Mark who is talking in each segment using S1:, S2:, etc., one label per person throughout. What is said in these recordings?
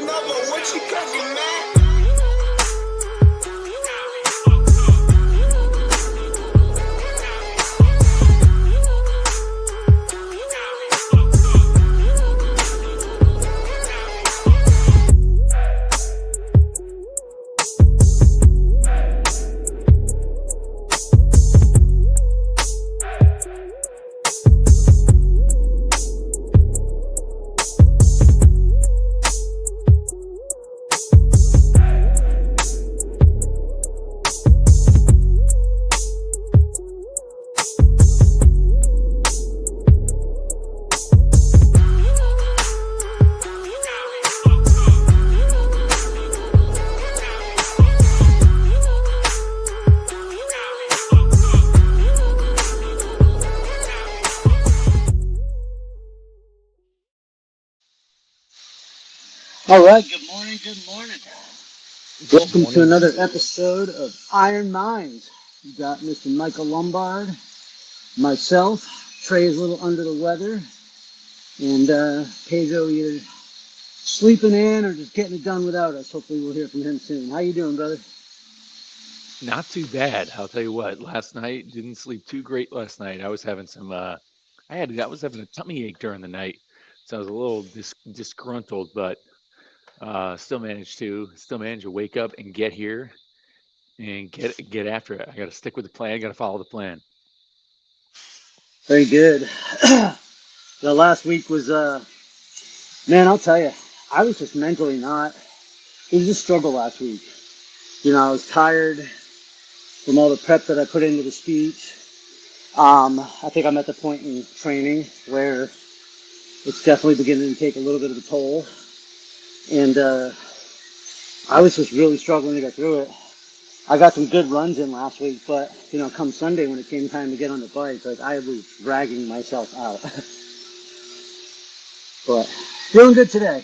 S1: Mother, what you cooking, man?
S2: All right, good morning, good morning.
S3: Good
S2: Welcome to
S3: morning.
S2: another episode of Iron Minds. You got Mr. Michael Lombard, myself, Trey is a little under the weather, and Pedro either sleeping in or just getting it done without us. Hopefully we'll hear from him soon. How you doing, brother?
S3: Not too bad. I'll tell you what, last night didn't sleep too great last night. I was having some I was having a tummy ache during the night. So I was a little disgruntled, but still managed to wake up and get here and get after it. I got to stick with the plan. I got to follow the plan.
S2: Very good. The last week was, man, I'll tell you, I was just mentally not, it was a struggle last week. You know, I was tired from all the prep that I put into the speech. I think I'm at the point in training where it's definitely beginning to take a little bit of a toll. And I was just really struggling to get through it. I got some good runs in last week, but you know, come Sunday when it came time to get on the bike, like I was dragging myself out. But feeling good today.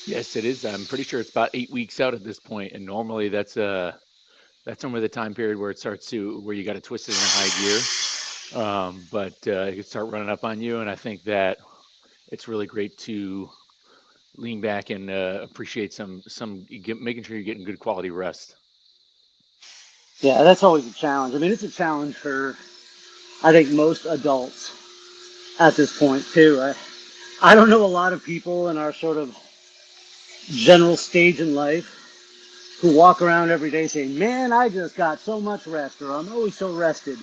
S3: Yes, it is. I'm pretty sure it's about 8 weeks out at this point, and normally that's normally the time period where it starts to where you got to twist it in high gear. But it can start running up on you, and I think that it's really great to lean back and appreciate making sure you're getting good quality rest.
S2: Yeah, that's always a challenge. I mean, it's a challenge for I think most adults at this point too. I don't know a lot of people in our sort of general stage in life who walk around every day saying, "Man, I just got so much rest," or "I'm always so rested."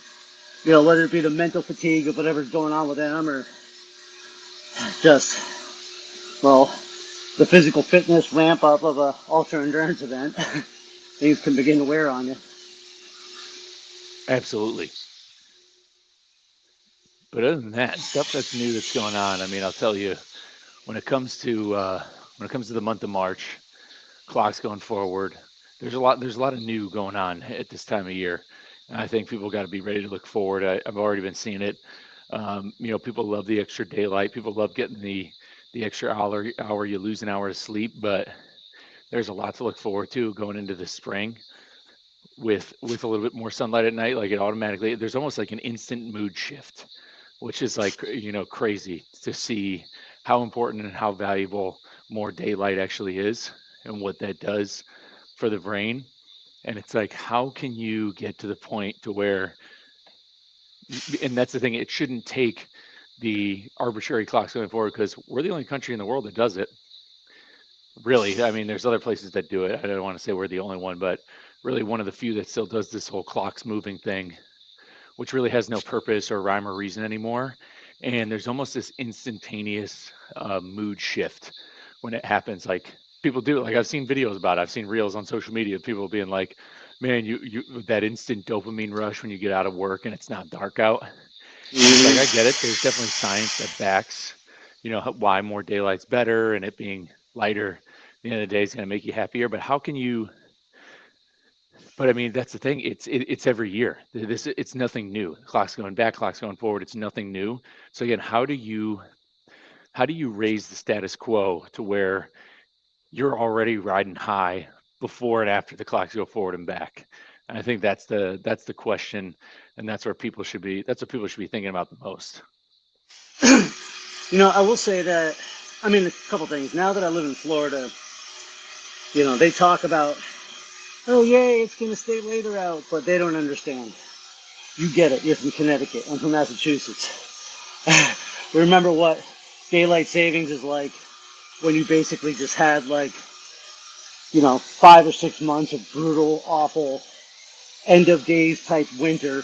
S2: You know, whether it be the mental fatigue of whatever's going on with them, or just well, the physical fitness ramp up of a ultra endurance event, things can begin to wear on you.
S3: Absolutely. But other than that, stuff that's new that's going on. I mean, I'll tell you, when it comes to the month of March, clocks going forward, there's a lot of new going on at this time of year. And I think people got to be ready to look forward. I've already been seeing it. People love the extra daylight. People love getting the extra hour you lose an hour of sleep, but there's a lot to look forward to going into the spring with a little bit more sunlight at night. Like it automatically, there's almost like an instant mood shift, which is like crazy to see how important and how valuable more daylight actually is and what that does for the brain. And it's like, how can you get to the point to where, and that's the thing, it shouldn't take the arbitrary clocks going forward because we're the only country in the world that does it. Really, I mean, there's other places that do it. I don't want to say we're the only one, but really one of the few that still does this whole clocks moving thing, which really has no purpose or rhyme or reason anymore. And there's almost this instantaneous mood shift when it happens. Like people do it. Like I've seen videos about it. I've seen reels on social media of people being like, "Man, you that instant dopamine rush when you get out of work and it's not dark out." And it's like I get it. There's definitely science that backs, why more daylight's better, and it being lighter at the end of the day is going to make you happier. But how can you? But I mean, that's the thing. It's every year. It's nothing new. Clock's going back, clock's going forward. It's nothing new. So again, how do you raise the status quo to where you're already riding high before and after the clocks go forward and back? And I think that's the question, and that's what people should be thinking about the most.
S2: You know, I will say that. I mean, a couple things. Now that I live in Florida, they talk about, oh, yay, it's going to stay later out, but they don't understand. You get it. You're from Connecticut. I'm from Massachusetts. Remember what daylight savings is like when you basically just had 5 or 6 months of brutal, awful, end of days type winter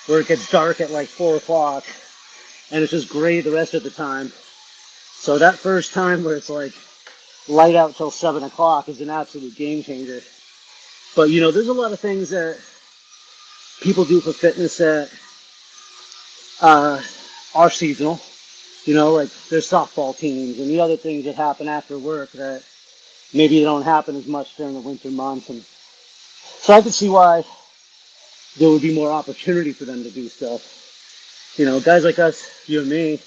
S2: where it gets dark at like 4 o'clock and it's just gray the rest of the time. So that first time where it's like light out till 7 o'clock is an absolute game changer. But there's a lot of things that people do for fitness that uh, are seasonal. Like there's softball teams and the other things that happen after work that maybe don't happen as much during the winter months. And so I could see why there would be more opportunity for them to do stuff. Guys like us, you and me,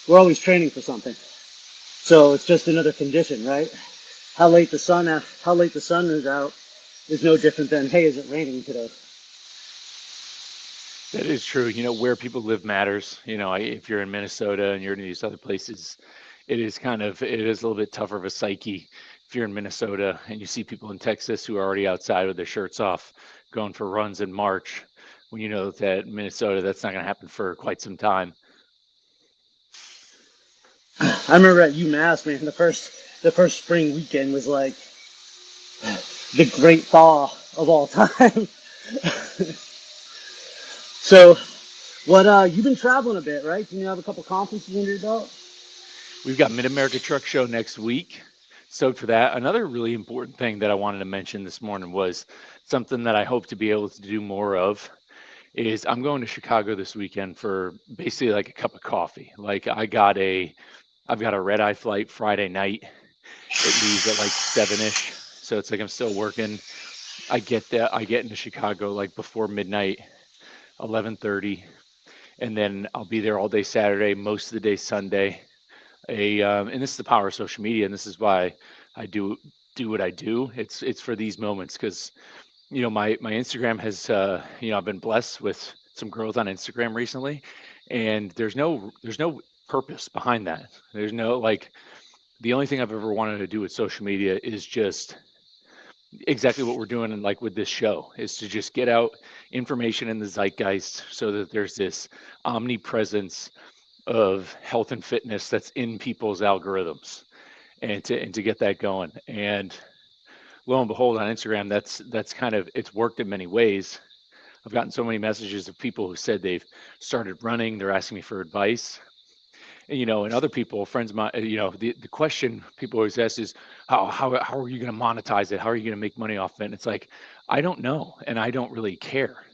S2: we're always training for something. So it's just another condition, right? How late the sun is out is no different than, hey, is it raining today?
S3: That is true. Where people live matters. If you're in Minnesota and you're in these other places, it is a little bit tougher of a psyche. If you're in Minnesota and you see people in Texas who are already outside with their shirts off, going for runs in March, when you know that Minnesota, that's not going to happen for quite some time.
S2: I remember at UMass, man, the first spring weekend was like the great thaw of all time. So, you've been traveling a bit, right? You have a couple conferences under your belt?
S3: We've got Mid-America Truck Show next week. Stoked for that. Another really important thing that I wanted to mention this morning was something that I hope to be able to do more of is I'm going to Chicago this weekend for basically like a cup of coffee. Like I've got a red eye flight Friday night. It leaves at like 7-ish. So it's like I'm still working. I get into Chicago like before midnight, 11:30, and then I'll be there all day Saturday, most of the day Sunday. And this is the power of social media, and this is why I do what I do. It's for these moments because my Instagram has I've been blessed with some growth on Instagram recently, and there's no purpose behind that. There's no the only thing I've ever wanted to do with social media is just exactly what we're doing, and like with this show, is to just get out information in the zeitgeist so that there's this omnipresence of health and fitness that's in people's algorithms, and to get that going. And lo and behold, on Instagram, that's kind of, it's worked in many ways. I've gotten so many messages of people who said they've started running, they're asking me for advice. And other people, friends of mine, the question people always ask is, how are you going to monetize it? How are you going to make money off it? And it's like, I don't know, and I don't really care,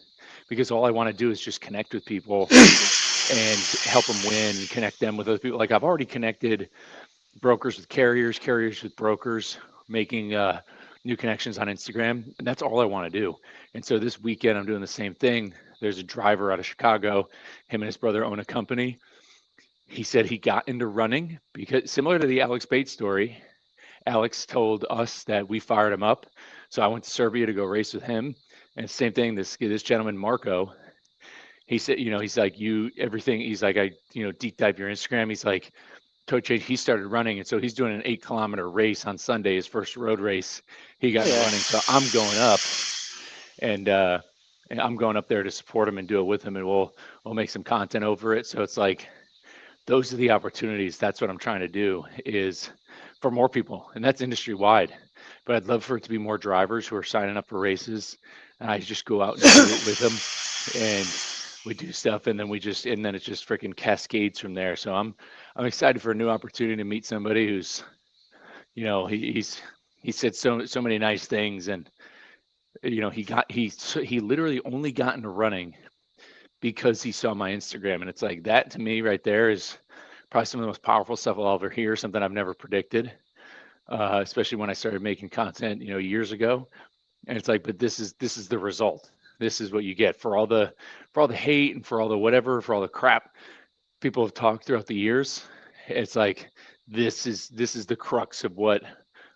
S3: because all I want to do is just connect with people and help them win, connect them with other people. Like I've already connected brokers with carriers, carriers with brokers, making new connections on Instagram, and that's all I want to do. And so this weekend I'm doing the same thing. There's a driver out of Chicago. Him and his brother own a company. He said he got into running because, similar to the Alex Bates story, Alex told us that we fired him up. So I went to Serbia to go race with him. And same thing, this gentleman, Marco, he said, he's like, he's like, I deep dive your Instagram. He's like, Coach, he started running. And so he's doing an 8-kilometer race on Sunday, his first road race. He got running. So I'm going up, and I'm going up there to support him and do it with him. And we'll make some content over it. So it's like, those are the opportunities. That's what I'm trying to do, is for more people, and that's industry wide. But I'd love for it to be more drivers who are signing up for races, and I just go out and do it with them, and we do stuff, and then it just freaking cascades from there. So I'm excited for a new opportunity to meet somebody who's, he said so many nice things, and he literally only got into running because he saw my Instagram. And it's like, that to me right there is probably some of the most powerful stuff I'll ever hear, something I've never predicted, especially when I started making content, years ago. And it's like, but this is the result. This is what you get for all the hate and for all the whatever, for all the crap people have talked throughout the years. It's like, this is the crux of what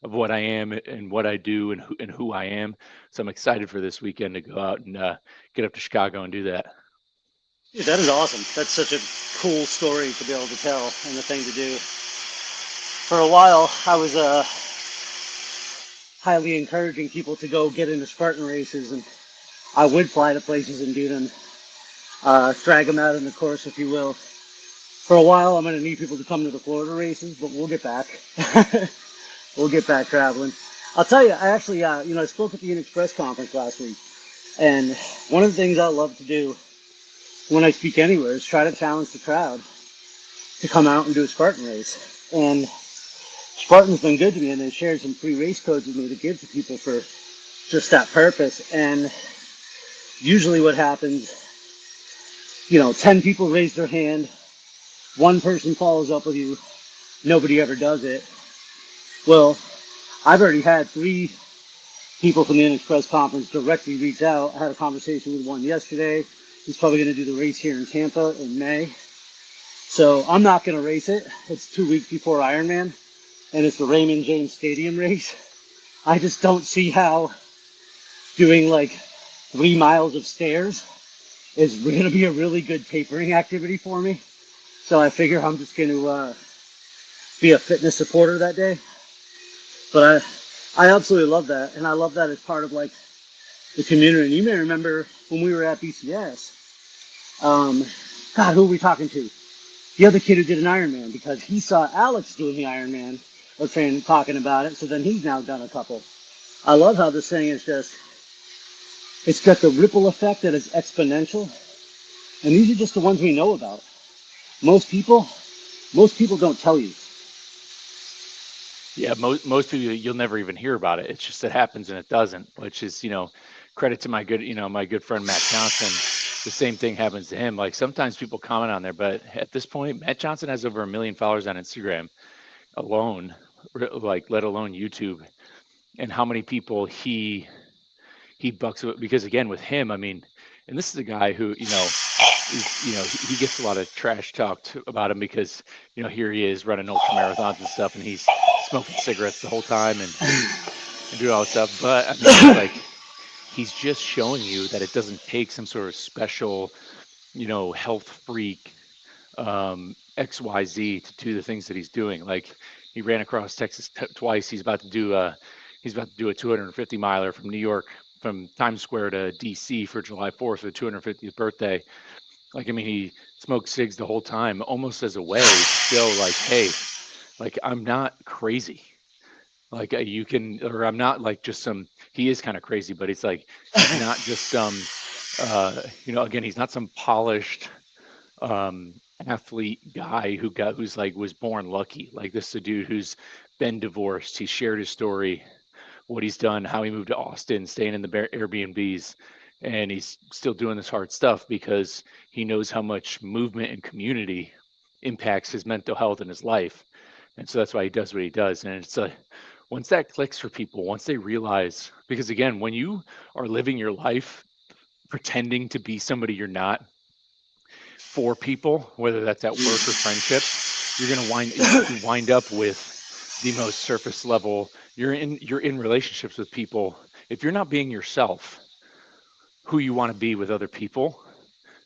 S3: I am and what I do and who I am. So I'm excited for this weekend to go out and get up to Chicago and do that.
S2: Dude, that is awesome. That's such a cool story to be able to tell and the thing to do. For a while, I was highly encouraging people to go get into Spartan races, and I would fly to places and do them, drag them out in the course, if you will. For a while, I'm going to need people to come to the Florida races, but we'll get back. We'll get back traveling. I'll tell you, I actually, I spoke at the InExpress conference last week, and one of the things I love to do when I speak anywhere is try to challenge the crowd to come out and do a Spartan race. And Spartan's been good to me, and they shared some free race codes with me to give to people for just that purpose. And usually what happens, 10 people raise their hand, one person follows up with you, nobody ever does it. Well, I've already had 3 people from the InExpress conference directly reach out. I had a conversation with one yesterday. He's probably going to do the race here in Tampa in May. So I'm not going to race it. It's 2 weeks before Ironman, and it's the Raymond James Stadium race. I just don't see how doing like 3 miles of stairs is going to be a really good tapering activity for me. So I figure I'm just going to be a fitness supporter that day. But I absolutely love that, and I love that as part of like the community. And you may remember when we were at BCS, God, who were we talking to? The other kid who did an Ironman, because he saw Alex doing the Ironman, or talking about it, so then he's now done a couple. I love how this thing is just, it's got the ripple effect that is exponential, and these are just the ones we know about. Most people don't tell you.
S3: Yeah, most people you'll never even hear about it. It's just it happens and it doesn't, which is, credit to my good friend Matt Johnson. The same thing happens to him. Like sometimes people comment on there, but at this point, Matt Johnson has over 1 million followers on Instagram alone, like let alone YouTube, and how many people he bucks with. Because again, with him, I mean, and this is a guy who, he gets a lot of trash talked about him because, here he is running ultra marathons and stuff, and he's smoking cigarettes the whole time and doing all this stuff. But I mean, it's like he's just showing you that it doesn't take some sort of special, health freak, XYZ to do the things that he's doing. Like he ran across Texas twice. He's about to do a 250 miler from New York, from Times Square to DC for July 4th for the 250th birthday. Like, I mean, he smoked cigs the whole time, almost as a way to show like, hey, like I'm not crazy. Like you can, or I'm not like just some, he is kind of crazy, but it's like, he's not just some, again, he's not some polished, athlete guy who's like was born lucky. Like this is a dude who's been divorced. He shared his story, what he's done, how he moved to Austin, staying in the Airbnbs, and he's still doing this hard stuff because he knows how much movement and community impacts his mental health and his life. And so that's why he does what he does. And it's once that clicks for people, once they realize, because again, when you are living your life pretending to be somebody you're not for people, whether that's at work or friendships, you're going to wind up with the most surface level. You're in relationships with people. If you're not being yourself, who you want to be with other people,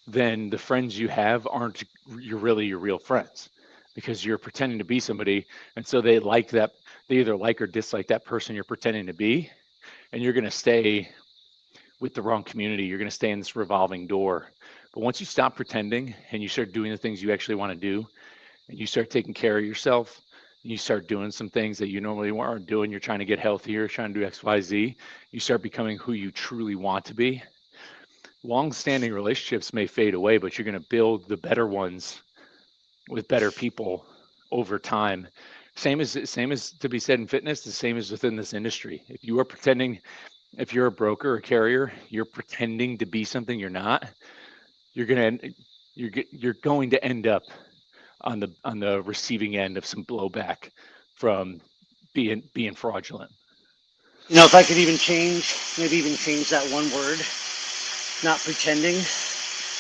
S3: then the friends you have aren't your real friends, because you're pretending to be somebody, and so they either like or dislike that person you're pretending to be, and you're going to stay with the wrong community. You're going to stay in this revolving door. But once you stop pretending and you start doing the things you actually want to do, and you start taking care of yourself, and you start doing some things that you normally aren't doing, you're trying to get healthier, trying to do XYZ, you start becoming who you truly want to be. Long-standing relationships may fade away, but you're going to build the better ones with better people over time. Same as to be said in fitness, the same as within this industry. If you are pretending, if you're a broker or carrier, you're pretending to be something you're not, you're going to end up on the receiving end of some blowback from being fraudulent.
S2: If I could maybe even change that one word, not pretending,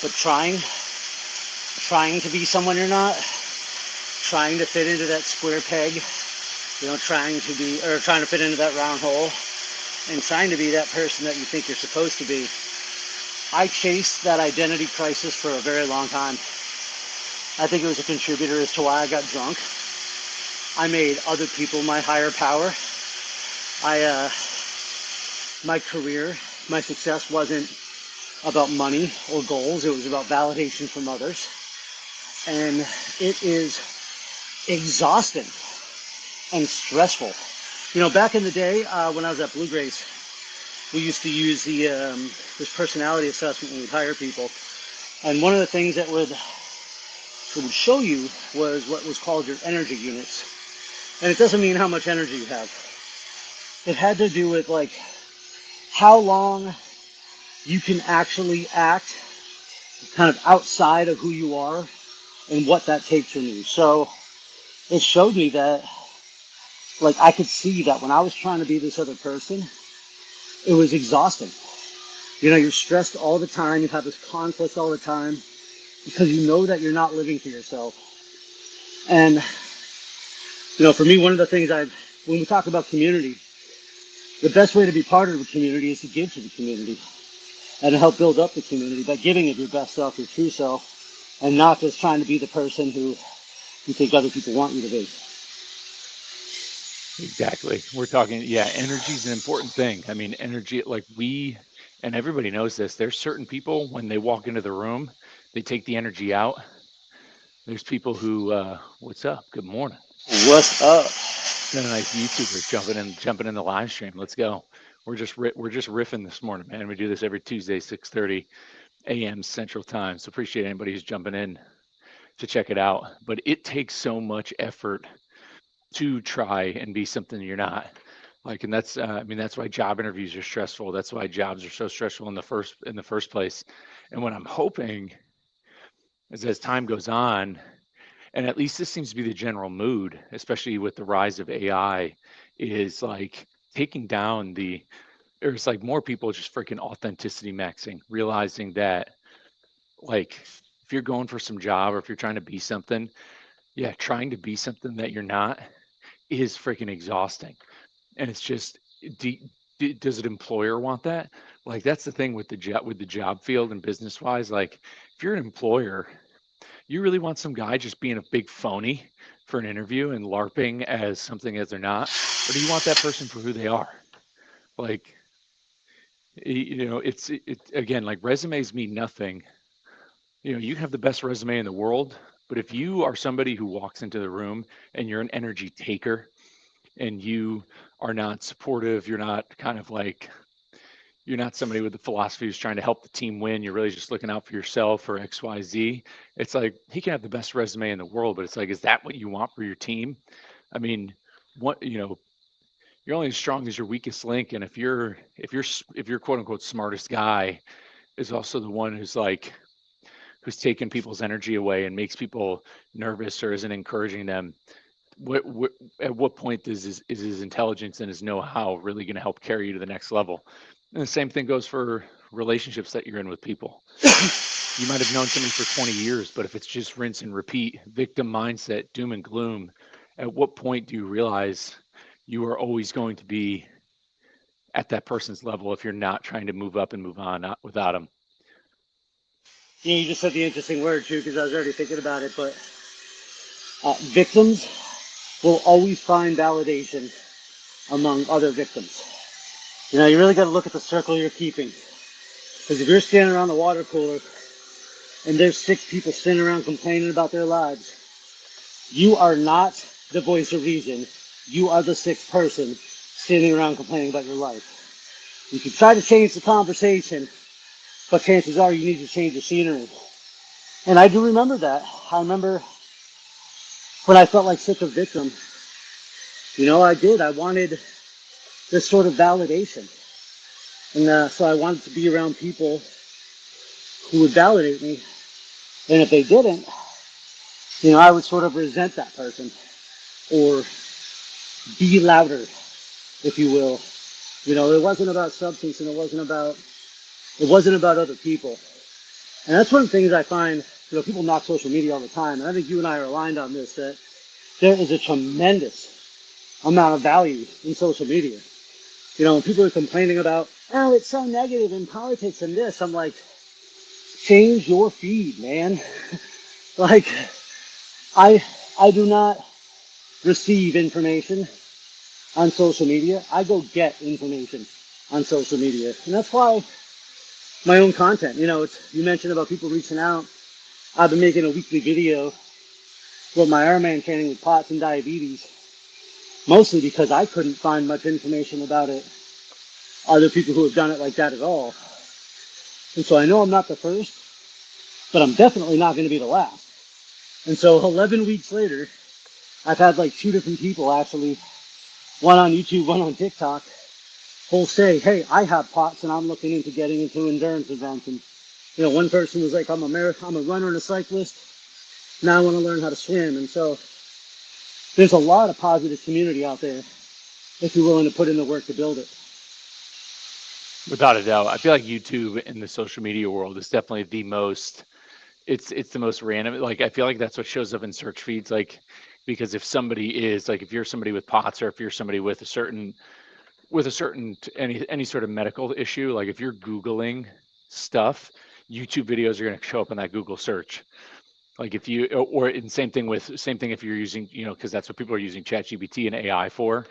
S2: but trying to be someone you're not, trying to fit into that square peg, trying to fit into that round hole, and trying to be that person that you think you're supposed to be. I chased that identity crisis for a very long time. I think it was a contributor as to why I got drunk. I made other people my higher power. My career, my success wasn't about money or goals. It was about validation from others. And it is exhausting and stressful. Back in the day when I was at Blue Grace, we used to use this personality assessment when we'd hire people. And one of the things that would show you was what was called your energy units. And it doesn't mean how much energy you have. It had to do with like how long you can actually act kind of outside of who you are and what that takes from you. So it showed me that like I could see that when I was trying to be this other person, it was exhausting. You're stressed all the time. You have this conflict all the time because you know that you're not living for yourself. And, for me, one of the things when we talk about community, the best way to be part of a community is to give to the community and to help build up the community by giving of your best self, your true self, and not just trying to be the person who you think other people want you to be.
S3: Exactly. We're talking, yeah, energy is an important thing. I mean, energy, like and everybody knows this, there's certain people, when they walk into the room, they take the energy out. There's people who, what's up? Good morning.
S2: What's up?
S3: Got a nice YouTuber jumping in the live stream. Let's go. We're just riffing this morning, man. We do this every Tuesday, 6:30 a.m. Central Time. So appreciate anybody who's jumping in to check it out. But it takes so much effort to try and be something you're not. Like, and that's that's why job interviews are stressful. That's why jobs are so stressful in the first place. And what I'm hoping is, as time goes on, and at least this seems to be the general mood, especially with the rise of AI, is like taking down there's like more people just freaking authenticity maxing, realizing that like if you're going for some job or if you're trying to be something, yeah, trying to be something that you're not is freaking exhausting. And it's just, does an employer want that? Like that's the thing with the job field and business wise. Like if you're an employer, you really want some guy just being a big phony for an interview and LARPing as something as they're not, or do you want that person for who they are? Like, it's again, like resumes mean nothing. You can have the best resume in the world, but if you are somebody who walks into the room and you're an energy taker and you are not supportive, you're not you're not somebody with the philosophy who's trying to help the team win, you're really just looking out for yourself or XYZ. It's like he can have the best resume in the world, but it's like, is that what you want for your team? I mean, you're only as strong as your weakest link. And if you're quote unquote smartest guy is also the one who's taking people's energy away and makes people nervous or isn't encouraging them, at what point is his intelligence and his know-how really going to help carry you to the next level? And the same thing goes for relationships that you're in with people. You might have known somebody for 20 years, but if it's just rinse and repeat, victim mindset, doom and gloom, at what point do you realize you are always going to be at that person's level if you're not trying to move up and move on without them?
S2: You just said the interesting word too, because I was already thinking about it, but victims will always find validation among other victims. You really got to look at the circle you're keeping. Because if you're standing around the water cooler and there's 6 people sitting around complaining about their lives, you are not the voice of reason. You are the 6th person standing around complaining about your life. You can try to change the conversation, but chances are you need to change the scenery. And I do remember that. I remember when I felt like such a victim. I did. I wanted this sort of validation. And so I wanted to be around people who would validate me. And if they didn't, I would sort of resent that person or be louder, if you will. It wasn't about substance and it wasn't about other people. And that's one of the things I find, people knock social media all the time. And I think you and I are aligned on this, that there is a tremendous amount of value in social media. When people are complaining about, oh, it's so negative in politics and this, I'm like, change your feed, man. Like, I do not receive information on social media. I go get information on social media. And that's why my own content, you mentioned about people reaching out. I've been making a weekly video with my Ironman training with POTS and diabetes, mostly because I couldn't find much information about it. Other people who have done it like that at all. And so I know I'm not the first, but I'm definitely not going to be the last. And so 11 weeks later, I've had like 2 different people actually, one on YouTube, one on TikTok, who'll say, hey, I have POTS and I'm looking into getting into endurance events. And, one person was like, I'm a runner and a cyclist. Now I want to learn how to swim. And so there's a lot of positive community out there if you're willing to put in the work to build it.
S3: Without a doubt. I feel like YouTube in the social media world is definitely the most, it's the most random. Like, I feel like that's what shows up in search feeds. Like, because if somebody is like, if you're somebody with POTS, or if you're somebody with a certain any sort of medical issue, like if you're Googling stuff, YouTube videos are going to show up in that Google search. Like if you, or in same thing if you're using, because that's what people are using ChatGPT and AI for.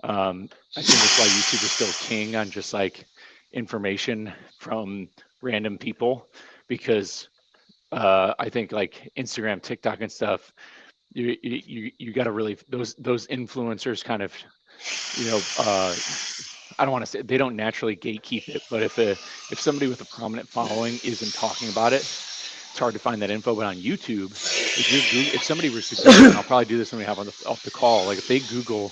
S3: I think that's why YouTube is still king on just like information from random people, because I think like Instagram, TikTok and stuff, you got to really, those influencers kind of, I don't want to say they don't naturally gatekeep it, but if somebody with a prominent following isn't talking about it, it's hard to find that info. But on YouTube, if somebody were to Google, and I'll probably do this when we have off the call, like if they Google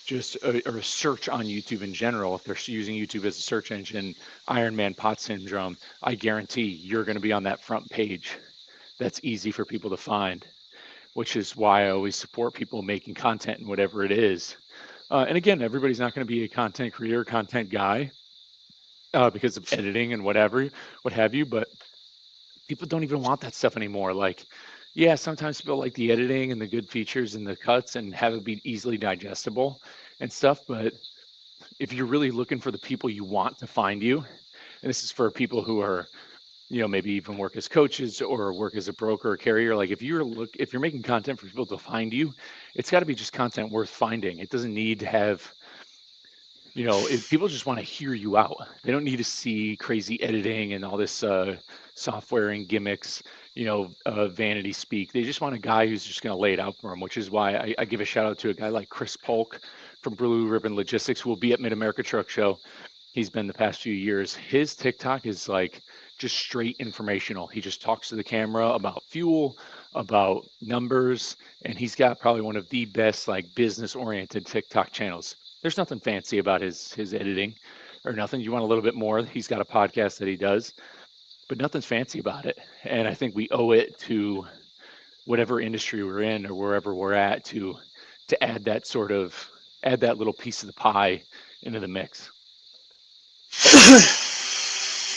S3: just or a search on YouTube in general, if they're using YouTube as a search engine, Ironman POTS syndrome, I guarantee you're going to be on that front page. That's easy for people to find, which is why I always support people making content and whatever it is. And again, everybody's not going to be a content creator, content guy because of editing and what have you, but people don't even want that stuff anymore. Like, yeah, sometimes people like the editing and the good features and the cuts and have it be easily digestible and stuff. But if you're really looking for the people you want to find you, and this is for people who are, maybe even work as coaches or work as a broker or carrier, like if you're making content for people to find you, it's got to be just content worth finding. It doesn't need to have, if people just want to hear you out. They don't need to see crazy editing and all this software and gimmicks, vanity speak. They just want a guy who's just going to lay it out for them, which is why I give a shout out to a guy like Chris Polk from Blue Ribbon Logistics, who will be at Mid-America Truck Show. He's been the past few years. His TikTok is like just straight informational. He just talks to the camera about fuel, about numbers, and he's got probably one of the best like business-oriented TikTok channels. There's nothing fancy about his editing or nothing. You want a little bit more, he's got a podcast that he does, but nothing's fancy about it. And I think we owe it to whatever industry we're in or wherever we're at to add that little piece of the pie into the mix.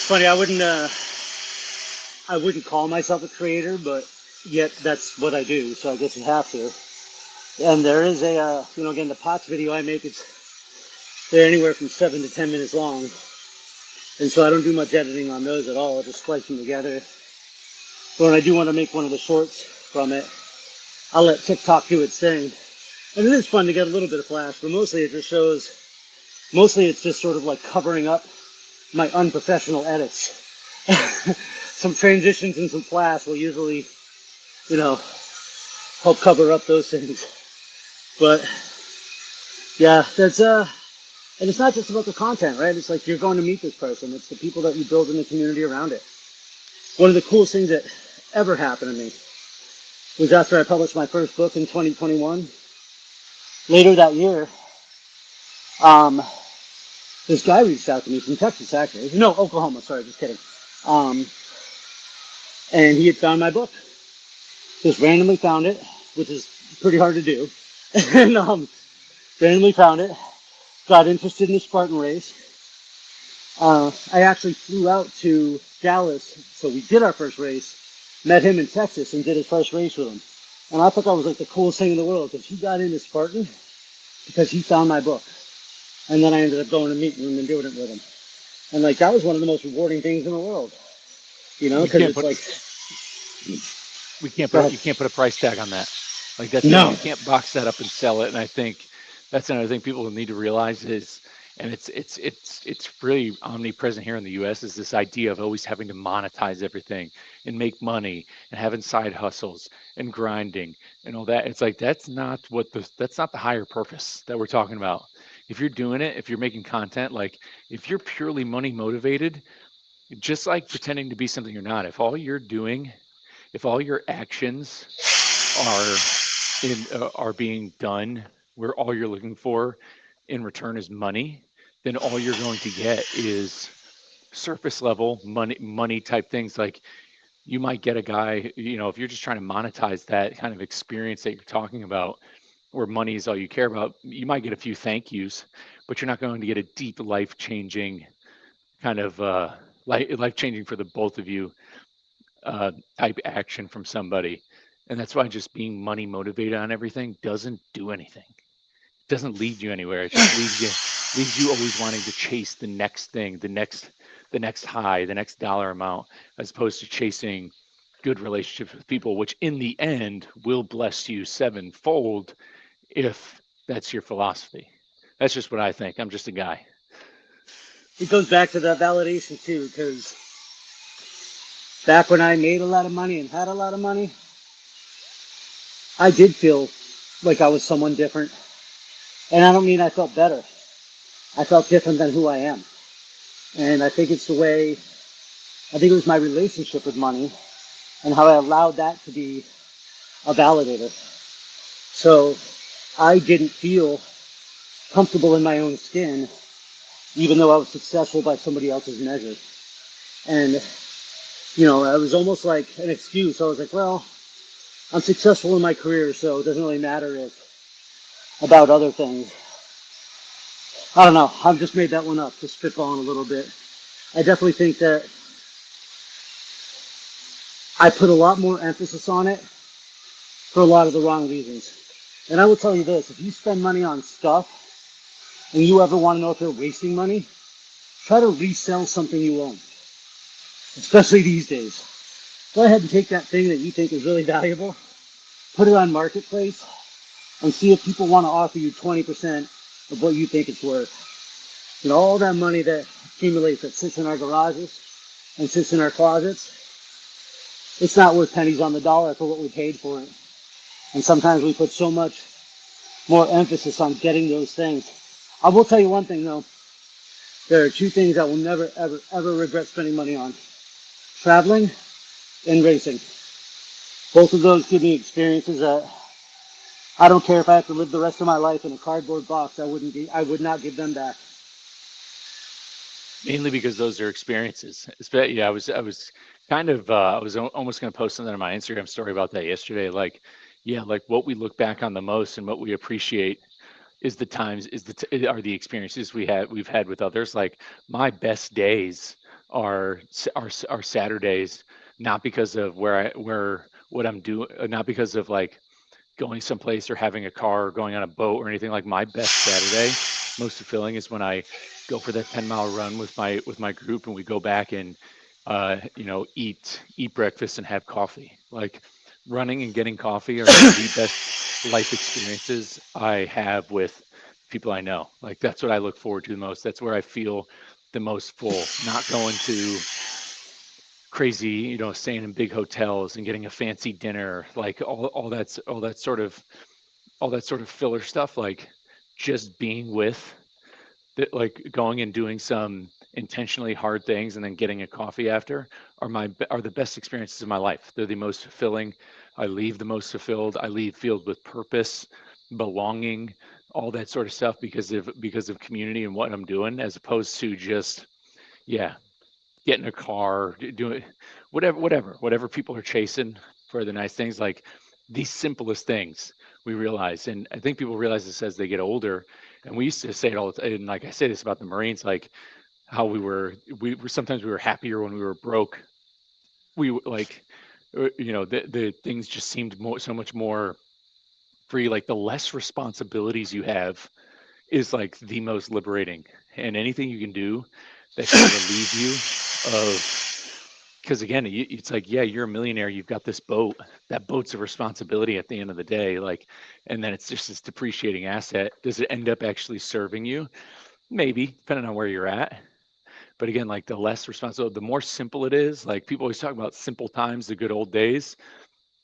S2: Funny, I wouldn't call myself a creator, but yet that's what I do. So I guess you have to. And there is again, the POTS video I make, they're anywhere from 7 to 10 minutes long. And so I don't do much editing on those at all. I just splice them together. But when I do want to make one of the shorts from it, I'll let TikTok do its thing. And it is fun to get a little bit of flash, but mostly it's just sort of like covering up my unprofessional edits. Some transitions and some flash will usually, help cover up those things. But yeah, that's and it's not just about the content, right? It's like you're going to meet this person. It's the people that you build in the community around it. One of the coolest things that ever happened to me was after I published my first book in 2021. Later that year, this guy reached out to me from Texas, actually. No, Oklahoma, sorry, just kidding. And he had found my book. Just randomly found it, which is pretty hard to do. And randomly found it, got interested in the Spartan race. I actually flew out to Dallas, so we did our first race, met him in Texas and did his first race with him. And I thought that was like the coolest thing in the world, because he got into Spartan because he found my book. And then I ended up going to meet him and doing it with him. And like, that was one of the most rewarding things in the world. Because it's like...
S3: you can't put a price tag on that. Like that's it.
S2: No.
S3: You can't box that up and sell it. And I think that's another thing people need to realize is, and it's really omnipresent here in the U.S. is this idea of always having to monetize everything and make money and having side hustles and grinding and all that. It's like that's not the higher purpose that we're talking about. If you're doing it, if you're making content, like if you're purely money motivated, just like pretending to be something you're not, if all your actions are are being done where all you're looking for in return is money, then all you're going to get is surface level money type things. Like you might get a guy, if you're just trying to monetize that kind of experience that you're talking about, where money is all you care about, you might get a few thank yous, but you're not going to get a deep life changing kind of life changing for the both of you type action from somebody. And that's why just being money motivated on everything doesn't do anything. It doesn't lead you anywhere. It just leaves you always wanting to chase the next thing, the next high, the next dollar amount, as opposed to chasing good relationships with people, which in the end will bless you sevenfold if that's your philosophy. That's just what I think. I'm just a guy.
S2: It goes back to that validation too, because back when I made a lot of money and had a lot of money, I did feel like I was someone different. And I don't mean I felt better. I felt different than who I am. And I think it's I think it was my relationship with money and how I allowed that to be a validator. So I didn't feel comfortable in my own skin, even though I was successful by somebody else's measure. And, it was almost like an excuse. I was like, well, I'm successful in my career, so it doesn't really matter about other things. I don't know. I've just made that one up, just spitballing a little bit. I definitely think that I put a lot more emphasis on it for a lot of the wrong reasons. And I will tell you this, if you spend money on stuff and you ever want to know if you're wasting money, try to resell something you own, especially these days. Go ahead and take that thing that you think is really valuable, put it on Marketplace, and see if people want to offer you 20% of what you think it's worth. All that money that accumulates, that sits in our garages and sits in our closets, it's not worth pennies on the dollar for what we paid for it. And sometimes we put so much more emphasis on getting those things. I will tell you one thing though. There are two things I will never, ever, ever regret spending money on. Traveling and racing. Both of those give me experiences that I don't care if I have to live the rest of my life in a cardboard box. I would not give them back.
S3: Mainly because those are experiences. Yeah, I was kind of I was almost going to post something on my Instagram story about that yesterday. Like, yeah, like what we look back on the most and what we appreciate is the times is are the experiences we've had with others. Like my best days are Saturdays, not because of where what I'm doing, not because of like going someplace or having a car or going on a boat or anything. Like my best Saturday, most fulfilling, is when I go for that 10-mile run with my group and we go back and eat breakfast and have coffee. Like running and getting coffee are some of the best life experiences I have with people I know. Like that's what I look forward to the most. That's where I feel the most full. Not going to crazy, staying in big hotels and getting a fancy dinner, like all that sort of filler stuff, like just being with that, like going and doing some intentionally hard things and then getting a coffee after are the best experiences of my life. They're the most fulfilling. I leave the most fulfilled. I leave filled with purpose, belonging, all that sort of stuff because of community and what I'm doing, as opposed to just, yeah, get in a car, doing whatever people are chasing for the nice things. Like these simplest things we realize, and I think people realize this as they get older. And we used to say it all the time. And like I say this about the Marines, like how we were sometimes we were happier when we were broke. Like, the things just seemed so much more free. Like the less responsibilities you have is like the most liberating, and anything you can do that can relieve you of because again, it's like, yeah, you're a millionaire. You've got this boat. That boat's a responsibility at the end of the day. Like, and then it's just this depreciating asset. Does it end up actually serving you? Maybe, depending on where you're at. But again, like the less responsible, the more simple it is. Like people always talk about simple times, the good old days.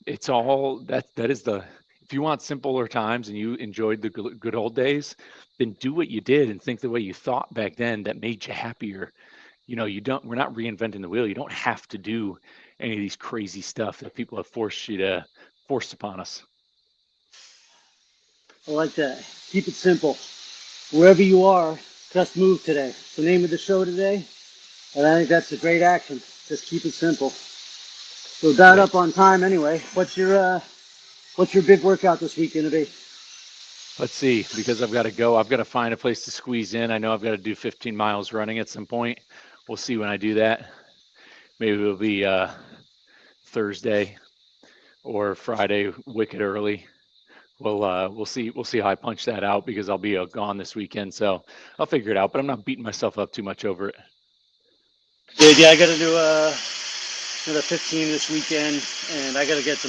S3: It's all that is the, if you want simpler times and you enjoyed the good old days, then do what you did and think the way you thought back then that made you happier. You don't, we're not reinventing the wheel. You don't have to do any of these crazy stuff that people have forced upon us.
S2: I like that. Keep it simple. Wherever you are, just move today. It's the name of the show today. And I think that's a great action. Just keep it simple. So dial
S3: Yeah.
S2: up on time anyway. What's your big workout this week gonna be?
S3: Let's see, because I've got to go. I've got to find a place to squeeze in. I know I've got to do 15 miles running at some point. We'll see when I do that. Maybe it'll be Thursday or Friday, wicked early. We'll see. We'll see how I punch that out because I'll be gone this weekend. So I'll figure it out. But I'm not beating myself up too much over it.
S2: Good. Yeah, I gotta do another 15 this weekend, and I gotta get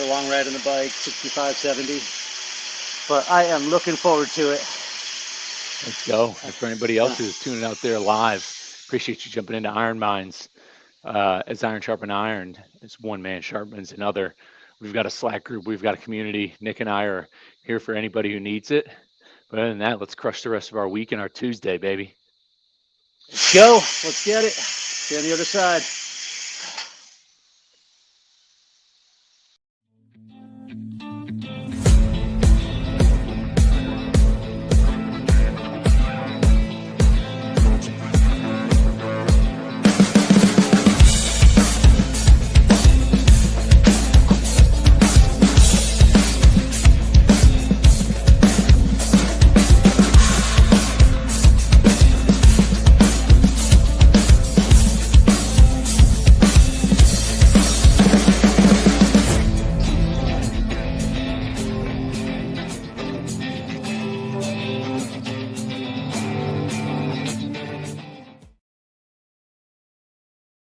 S2: a long ride on the bike, 65, 70. But I am looking forward to it.
S3: Let's go. And for anybody else who's tuning out there live, appreciate you jumping into Iron Minds. As iron sharpen iron, as one man sharpens another. We've got a Slack group. We've got a community. Nick and I are here for anybody who needs it. But other than that, let's crush the rest of our week and our Tuesday, baby.
S2: Let's go. Let's get it. See you on the other side.